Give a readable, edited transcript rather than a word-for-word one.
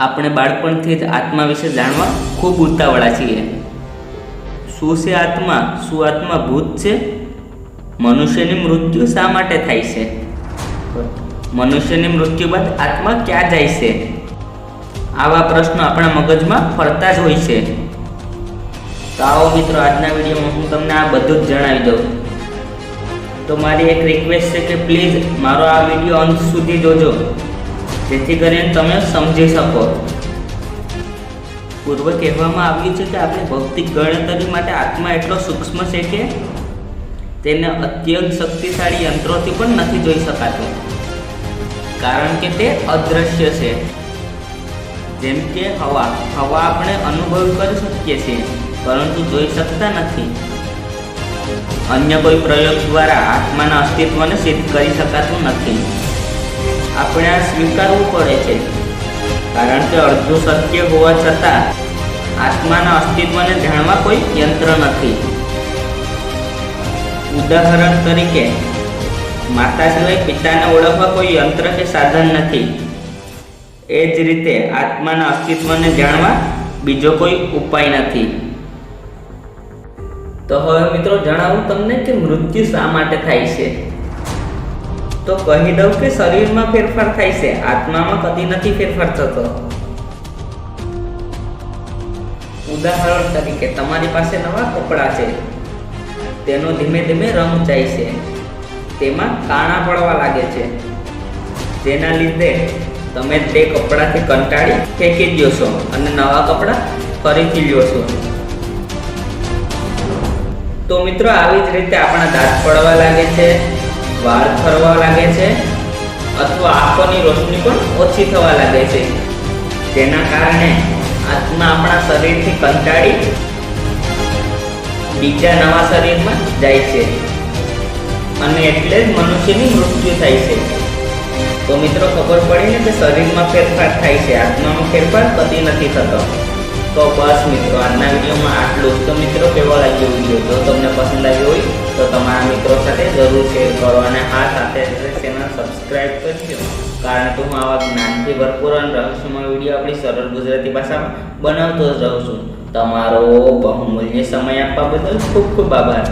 આપણે બાળપણથી જ આત્મા વિશે જાણવા ખૂબ ઉતાવળા છીએ. શું છે આત્મા? શું આત્મા ભૂત છે? મનુષ્યની મૃત્યુ શા માટે થાય છે? મનુષ્યની મૃત્યુ બાદ આત્મા ક્યાં જાય છે? આવા પ્રશ્નો આપણા મગજમાં ફરતા જ હોય છે. તો આવો મિત્રો, આજના વિડીયોમાં હું તમને આ બધું જ જણાવી દઉં. તો મારી એક રિક્વેસ્ટ છે કે પ્લીઝ મારો આ વિડીયો અંત સુધી જોજો, જેથી કરીને તમે સમજી શકો. પૂર્વે કહેવામાં આવ્યું છે કે આપણે ભૌતિક ગણતરી માટે આત્મા એટલો સૂક્ષ્મ છે કે તેને અત્યંત શક્તિશાળી યંત્રોથી પણ નથી જોઈ શકાતો, કારણ કે તે અદૃશ્ય છે. જેમ કે હવા આપણે અનુભવ કરી શકીએ છીએ, પરંતુ જોઈ શકતા નથી. અન્ય કોઈ પ્રયોગ દ્વારા આત્માના અસ્તિત્વને સિદ્ધ કરી શકાતું નથી. આપણે આ સ્વીકારવું પડે છે, કારણ કે અડધું સત્ય હોવા છતાં આત્માના અસ્તિત્વને જાણવા કોઈ યંત્ર નથી. ઉદાહરણ તરીકે, માતા સિવાય પિતાને ઓળખવા કોઈ યંત્ર કે સાધન નથી. એ જ રીતે આત્માના અસ્તિત્વને જાણવા બીજો કોઈ ઉપાય નથી. તો હવે મિત્રો જણાવું તમને કે મૃત્યુ શા માટે થાય છે. તો કહી દઉં કે શરીરમાં ફેરફાર થાય છે, આત્મામાં કદી નથી ફેરફાર થતો. ઉદાહરણ તરીકે, તમારી પાસે નવા કપડાં છે, તેનો ધીમે ધીમે રંગ જાય છે, તેમાં કાણા પડવા લાગે છે, જેના લીધે તમે તે કપડાથી કંટાળી ફેંકી દો છો અને નવા કપડાં ફરીથી લ્યો છો. તો મિત્રો, આવી જ રીતે આપણા દાંત પડવા લાગે છે, વાળ ખરવા લાગે છે, અથવા આંખોની રોશની પણ ઓછી થવા લાગે છે, જેના કારણે આત્મા આપણા શરીરથી કંટાળી બીજા નવા શરીરમાં જાય છે, અને એટલે જ મનુષ્યની મૃત્યુ થાય છે. તો મિત્રો, ખબર પડી ને કે શરીરમાં ફેરફાર થાય છે, આત્મામાં ફેરફાર કદી નથી થતો. તો બસ મિત્રો, આજના વિડીયોમાં આટલું જ. તો મિત્રો, કેવો લાગ્યો વિડીયો? જો તમને પસંદ આવ્યો હોય તો તમારા મિત્રો સાથે જરૂર શેર કરો, અને આ સાથે ચેનલ સબસ્ક્રાઈબ કરજો, કારણ કે હું આવા જ્ઞાનથી ભરપૂર અને રહસ્યમય વિડીયો આપણી સરળ ગુજરાતી ભાષામાં બનાવતો જ રહું છું. તમારો બહુમૂલ્ય સમય આપવા બદલ ખૂબ ખૂબ આભાર.